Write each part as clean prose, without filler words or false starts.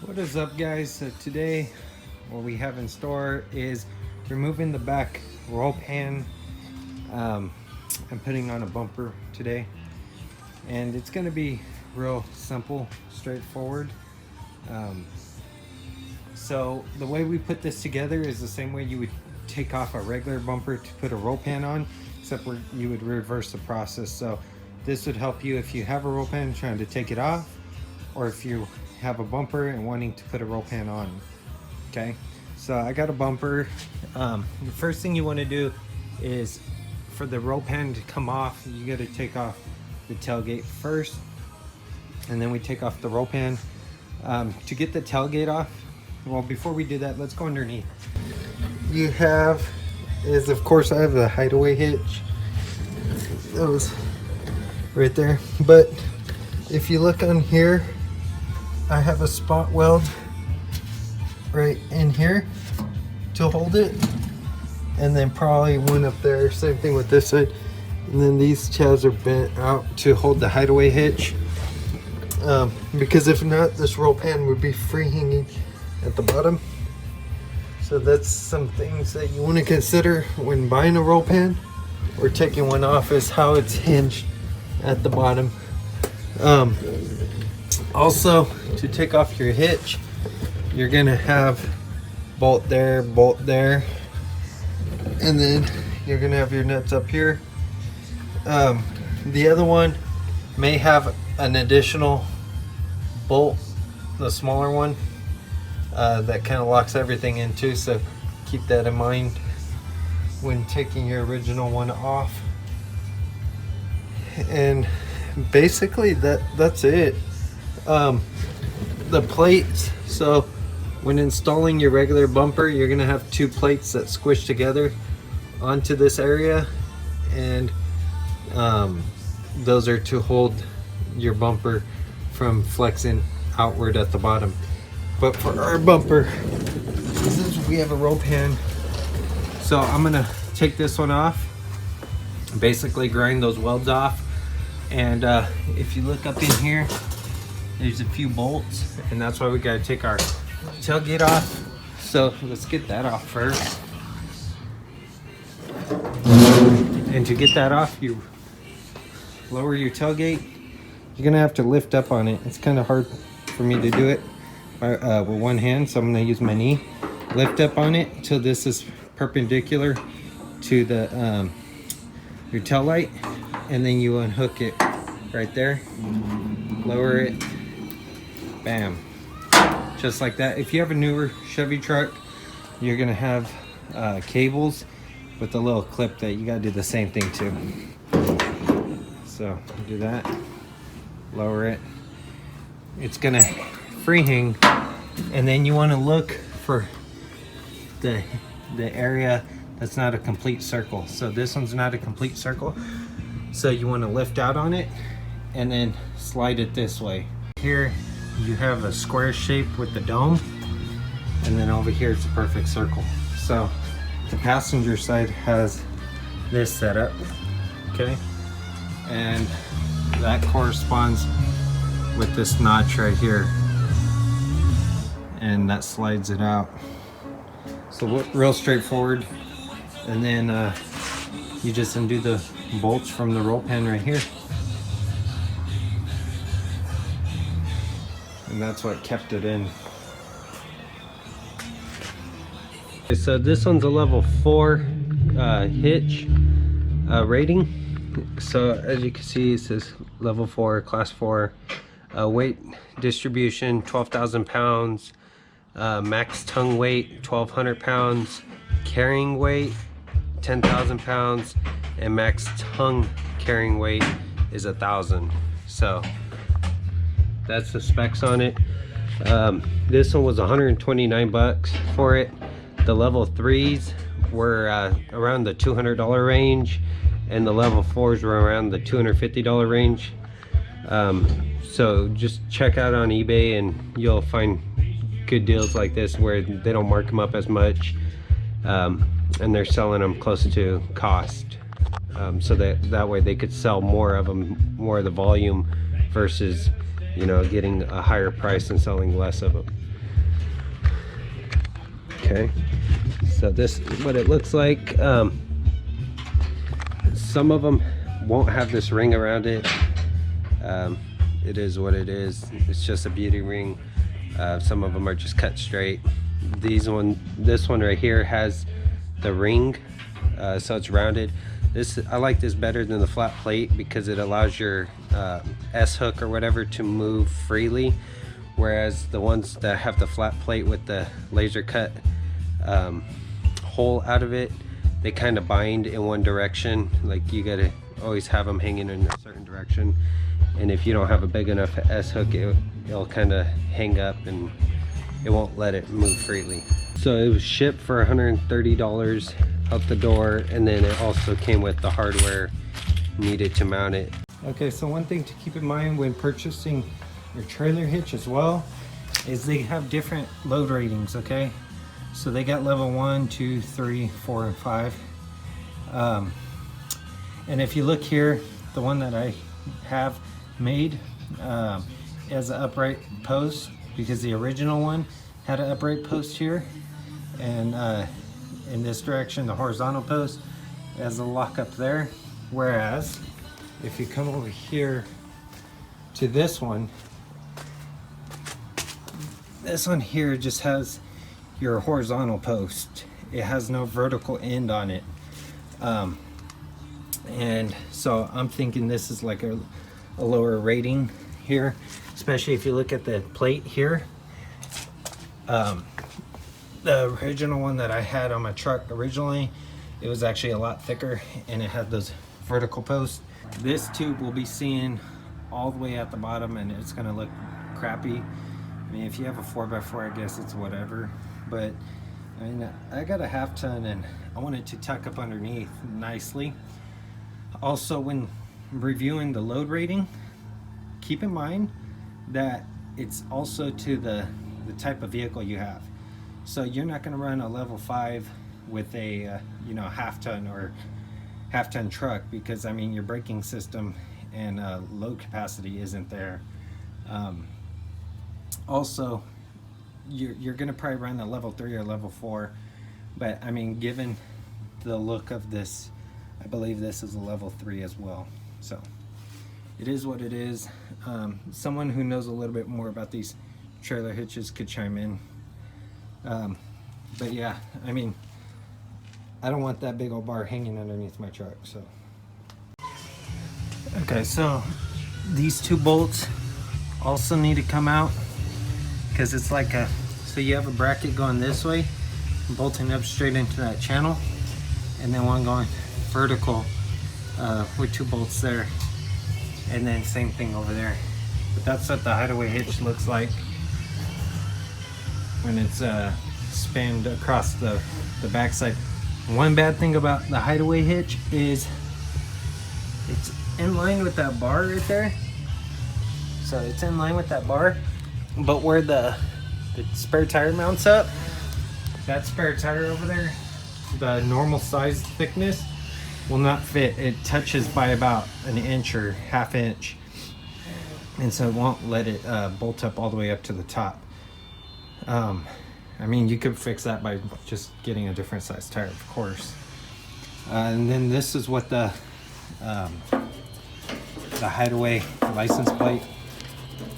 What is up, guys? So today what we have in store is removing the back roll pan and putting on a bumper today, and it's going to be real simple, straightforward. So the way we put this together is the same way you would take off a regular bumper to put a roll pan on, except where you would reverse the process. So this would help you if you have a roll pan trying to take it off, or if you have a bumper and wanting to put a roll pan on. Okay, so I got a bumper. The first thing you want to do is, for the roll pan to come off, you got to take off the tailgate first, and then we take off the roll pan. To get the tailgate off, well, before we do that, let's go underneath. You have is, of course, I have the Hideaway hitch. That was right there. But if you look on here, I have a spot weld right in here to hold it, and then probably one up there. Same thing with this side. And then these tabs are bent out to hold the Hideaway hitch, because if not, this roll pan would be free hanging at the bottom. So that's some things that you want to consider when buying a roll pan or taking one off, is how it's hinged at the bottom. Also, to take off your hitch, you're gonna have bolt there, and then you're gonna have your nuts up here. The other one may have an additional bolt, the smaller one, that kind of locks everything in too, so keep that in mind when taking your original one off. And basically that's it. The plates, so when installing your regular bumper, you're gonna have two plates that squish together onto this area, and those are to hold your bumper from flexing outward at the bottom. But for our bumper, since we have a roll pan, so I'm gonna take this one off, basically grind those welds off. And if you look up in here, there's a few bolts, and that's why we gotta take our tailgate off. So let's get that off first. And to get that off, you lower your tailgate. You're gonna have to lift up on it. It's kind of hard for me to do it with one hand, so I'm gonna use my knee. Lift up on it till this is perpendicular to the your tail light, and then you unhook it right there. Lower it. Bam. Just like that. If you have a newer Chevy truck, you're gonna have cables with a little clip that you gotta do the same thing to. So do that. Lower it. It's gonna free hang, and then you want to look for the area that's not a complete circle. So this one's not a complete circle, so you want to lift out on it and then slide it this way. Here you have a square shape with the dome, and then over here it's a perfect circle. So the passenger side has this setup, okay, and that corresponds with this notch right here, and that slides it out. So real straightforward. And then you just undo the bolts from the roll pan right here, and that's what kept it in. Okay, so this one's a level 4 hitch rating. So as you can see, it says level 4, class 4. Weight distribution 12,000 pounds, max tongue weight 1,200 pounds, carrying weight 10,000 pounds, and max tongue carrying weight is 1,000. So that's the specs on it. This one was 129 bucks for it. The level 3s were around the $200 range, and the level 4s were around the $250 range. So just check out on eBay and you'll find good deals like this where they don't mark them up as much, and they're selling them close to cost, so that way they could sell more of them, more of the volume, versus, you know, getting a higher price and selling less of them. Okay, so this is what it looks like. Some of them won't have this ring around it. It is what it is. It's just a beauty ring. Some of them are just cut straight. This one right here has the ring, so it's rounded. I like this better than the flat plate because it allows your S hook or whatever to move freely, whereas the ones that have the flat plate with the laser cut hole out of it, they kind of bind in one direction. Like, you gotta always have them hanging in a certain direction, and if you don't have a big enough S hook, it'll kind of hang up and it won't let it move freely. So it was shipped for $130 out the door, and then it also came with the hardware needed to mount it. Okay, so one thing to keep in mind when purchasing your trailer hitch as well is they have different load ratings, okay? So they got level 1, 2, 3, 4, and 5. And if you look here, the one that I have made has an upright post, because the original one had an upright post here, and in this direction the horizontal post has a lock up there. Whereas if you come over here to this one here just has your horizontal post. It has no vertical end on it. And so I'm thinking this is like a lower rating here, especially if you look at the plate here. The original one that I had on my truck originally, it was actually a lot thicker and it had those vertical posts. This tube will be seen all the way at the bottom and it's gonna look crappy. I mean, if you have a 4x4, I guess it's whatever, but I mean, I got a half ton and I want it to tuck up underneath nicely. Also, when reviewing the load rating, keep in mind that it's also to the type of vehicle you have. So you're not going to run a level 5 with a half ton or half ton truck, because I mean your braking system and load capacity isn't there. Also, you're going to probably run a level 3 or level 4, but I mean, given the look of this, I believe this is a level 3 as well. So it is what it is. Someone who knows a little bit more about these trailer hitches could chime in. But yeah, I mean, I don't want that big old bar hanging underneath my truck. So okay, so these two bolts also need to come out, because it's like so you have a bracket going this way, bolting up straight into that channel, and then one going vertical with two bolts there, and then same thing over there. But that's what the Hideaway hitch looks like when it's spanned across the backside. One bad thing about the Hideaway hitch is it's in line with that bar right there. So it's in line with that bar, but where the spare tire mounts up, that spare tire over there, the normal size thickness will not fit. It touches by about an inch or half inch, and so it won't let it bolt up all the way up to the top. I mean, you could fix that by just getting a different size tire, of course. And then this is what the Hideaway license plate,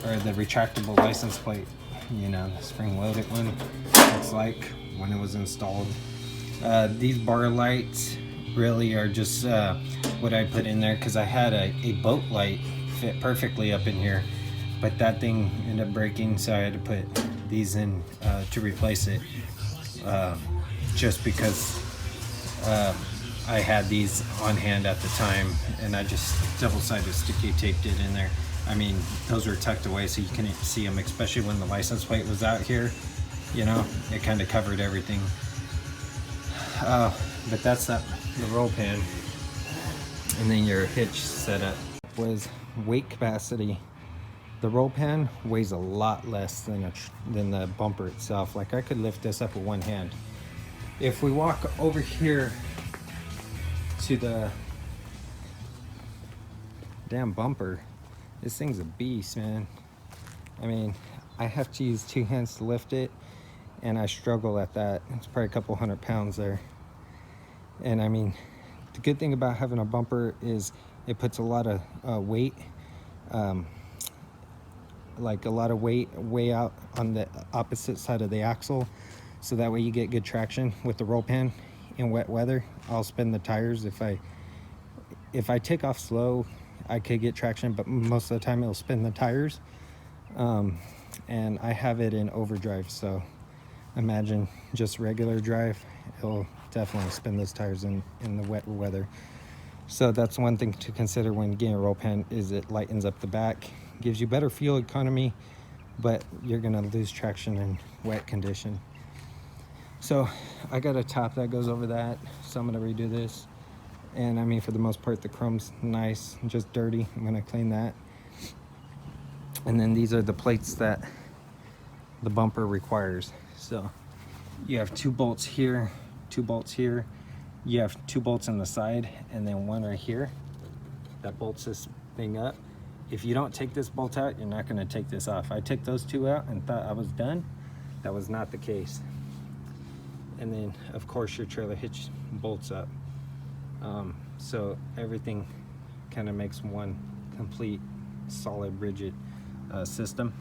or the retractable license plate, the spring-loaded one, looks like when it was installed. These bar lights really are just what I put in there, because I had a boat light fit perfectly up in here, but that thing ended up breaking, so I had to put these in to replace it, just because I had these on hand at the time, and I just double-sided sticky taped it in there. I mean, those were tucked away so you couldn't see them, especially when the license plate was out here. It kind of covered everything. But that's the roll pan, and then your hitch setup was weight capacity. The roll pan weighs a lot less than the bumper itself. Like, I could lift this up with one hand. If we walk over here to the damn bumper, this thing's a beast, man. I mean, I have to use two hands to lift it, and I struggle at that. It's probably a couple 100 pounds there. And I mean, the good thing about having a bumper is it puts a lot of weight, like a lot of weight way out on the opposite side of the axle, so that way you get good traction with the roll pan in wet weather. I'll spin the tires. If I take off slow, I could get traction, but most of the time it'll spin the tires. And I have it in overdrive, so imagine just regular drive, it'll definitely spin those tires in the wet weather. So that's one thing to consider when getting a roll pan, is it lightens up the back, gives you better fuel economy, but you're gonna lose traction in wet condition. So I got a top that goes over that, so I'm gonna redo this. And I mean, for the most part, the chrome's nice, just dirty. I'm gonna clean that. And then these are the plates that the bumper requires. So you have 2 bolts here, 2 bolts here. You have 2 bolts on the side, and then 1 right here that bolts this thing up. If you don't take this bolt out, you're not going to take this off. I took those 2 out and thought I was done. That was not the case. And then of course your trailer hitch bolts up. So everything kind of makes one complete solid rigid system.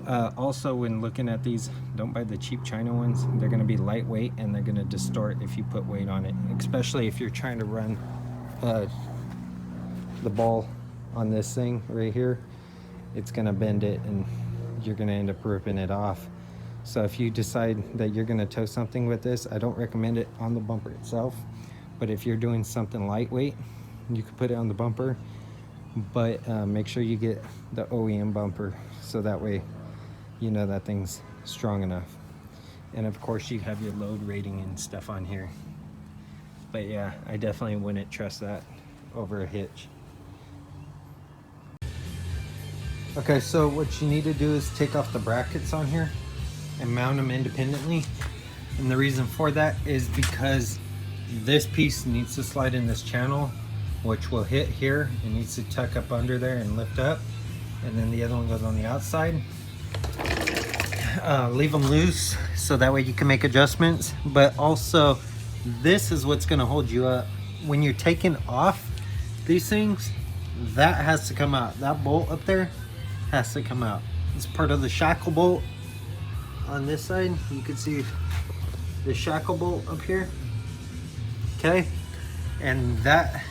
Also, when looking at these, don't buy the cheap China ones. They're going to be lightweight and they're going to distort if you put weight on it, especially if you're trying to run the ball on this thing right here. It's going to bend it and you're going to end up ripping it off. So if you decide that you're going to tow something with this, I don't recommend it on the bumper itself, but if you're doing something lightweight, you could put it on the bumper, but make sure you get the OEM bumper, so that way you know that thing's strong enough. And of course you have your load rating and stuff on here. But yeah, I definitely wouldn't trust that over a hitch. Okay, so what you need to do is take off the brackets on here and mount them independently. And the reason for that is because this piece needs to slide in this channel, which will hit here. It needs to tuck up under there and lift up. And then the other one goes on the outside. Leave them loose so that way you can make adjustments. But also, this is what's going to hold you up. When you're taking off these things, that has to come out. That bolt up there has to come out. It's part of the shackle bolt on this side. You can see the shackle bolt up here. Okay, and that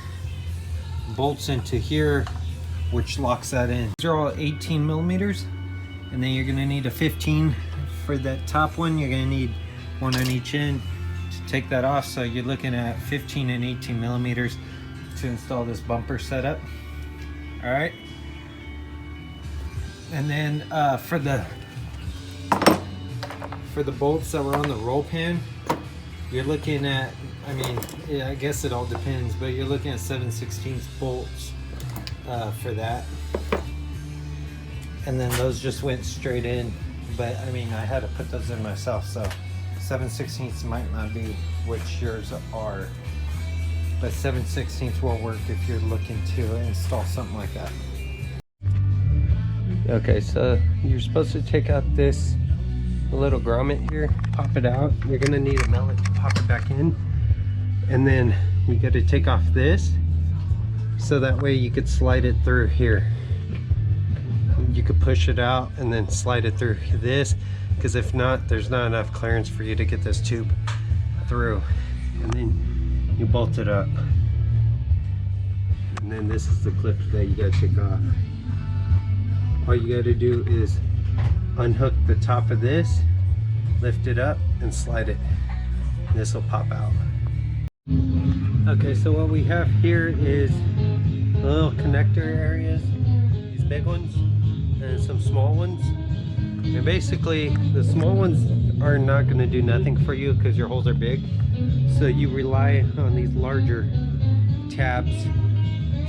bolts into here, which locks that in. These are all 18 millimeters, and then you're going to need a 15 for that top one. You're going to need 1 on each end to take that off. So you're looking at 15 and 18 millimeters to install this bumper setup. All right, and then for the bolts that were on the roll pan, you're looking at, I mean, yeah, I guess it all depends, but you're looking at 7/16 bolts for that. And then those just went straight in, but I mean, I had to put those in myself, so 7/16 might not be what yours are, but 7/16 will work if you're looking to install something like that. Okay, so you're supposed to take out this little grommet here, pop it out. You're gonna need a mallet to pop it back in, and then you got to take off this, so that way you could slide it through here. You could push it out and then slide it through this, because if not, there's not enough clearance for you to get this tube through. And then you bolt it up, and then this is the clip that you got to take off. All you got to do is unhook the top of this, lift it up, and slide it. This will pop out. Okay, so what we have here is the little connector areas, these big ones, and some small ones. And basically, the small ones are not going to do nothing for you because your holes are big. So you rely on these larger tabs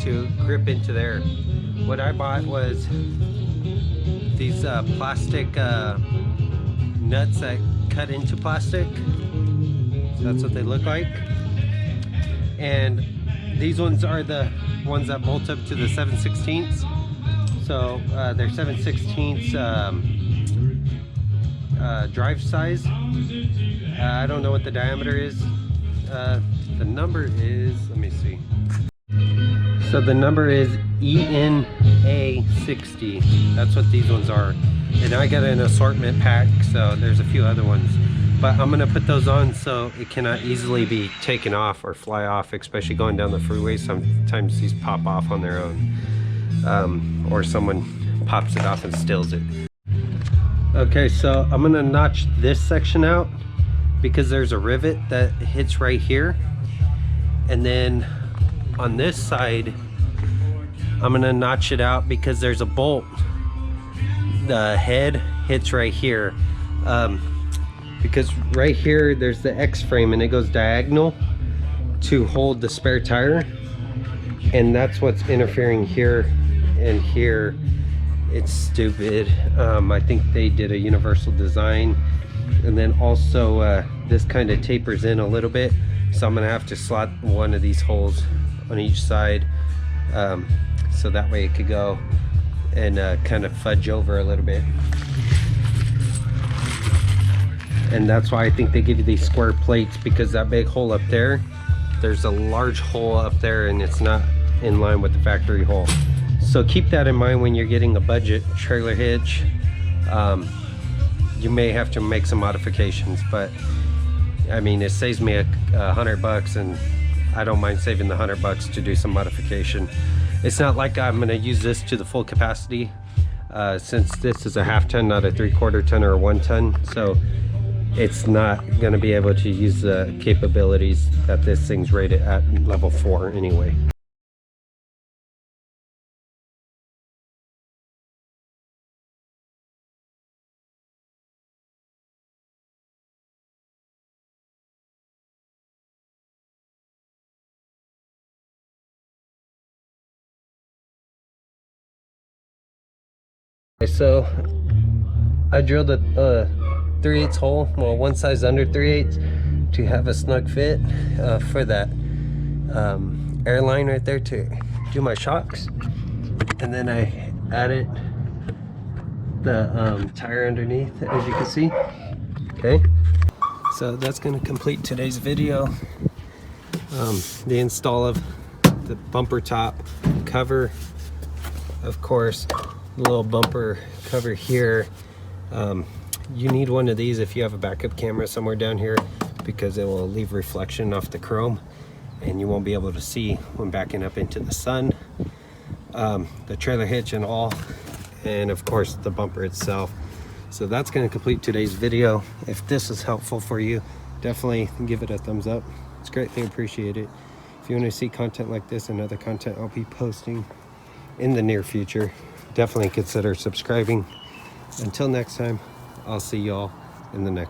to grip into there. What I bought was these plastic nuts that cut into plastic. So that's what they look like. And these ones are the ones that bolt up to the 7/16. So they're 7/16 drive size. I don't know what the diameter is. The number is, let me see. So the number is ENA60. That's what these ones are. And I got an assortment pack, so there's a few other ones. But I'm gonna put those on so it cannot easily be taken off or fly off, especially going down the freeway. Sometimes these pop off on their own. Or someone pops it off and steals it. Okay, so I'm gonna notch this section out because there's a rivet that hits right here. And then on this side, I'm gonna notch it out because there's a bolt. The head hits right here. Because right here, there's the X frame and it goes diagonal to hold the spare tire. And that's what's interfering here and here. It's stupid. I think they did a universal design. And then also this kind of tapers in a little bit. So I'm gonna have to slot one of these holes on each side. So that way it could go and kind of fudge over a little bit. And that's why I think they give you these square plates, because that big hole up there, there's a large hole up there and it's not in line with the factory hole. So keep that in mind when you're getting a budget trailer hitch. You may have to make some modifications, but I mean, it saves me $100, and I don't mind saving the $100 to do some modification. It's not like I'm gonna use this to the full capacity, since this is a 1/2 ton, not a 3/4 ton or a 1 ton. So it's not gonna be able to use the capabilities that this thing's rated at level 4 anyway. So I drilled a 3/8 hole, well, one size under 3/8, to have a snug fit for that airline right there to do my shocks. And then I added the tire underneath, as you can see. Okay, so that's going to complete today's video. The install of the bumper top cover, of course, little bumper cover here. You need one of these if you have a backup camera somewhere down here, because it will leave reflection off the chrome and you won't be able to see when backing up into the sun. The trailer hitch and all, and of course the bumper itself. So that's going to complete today's video. If this is helpful for you, definitely give it a thumbs up. It's greatly appreciated. If you want to see content like this and other content I'll be posting in the near future, definitely consider subscribing. Until next time, I'll see y'all in the next one.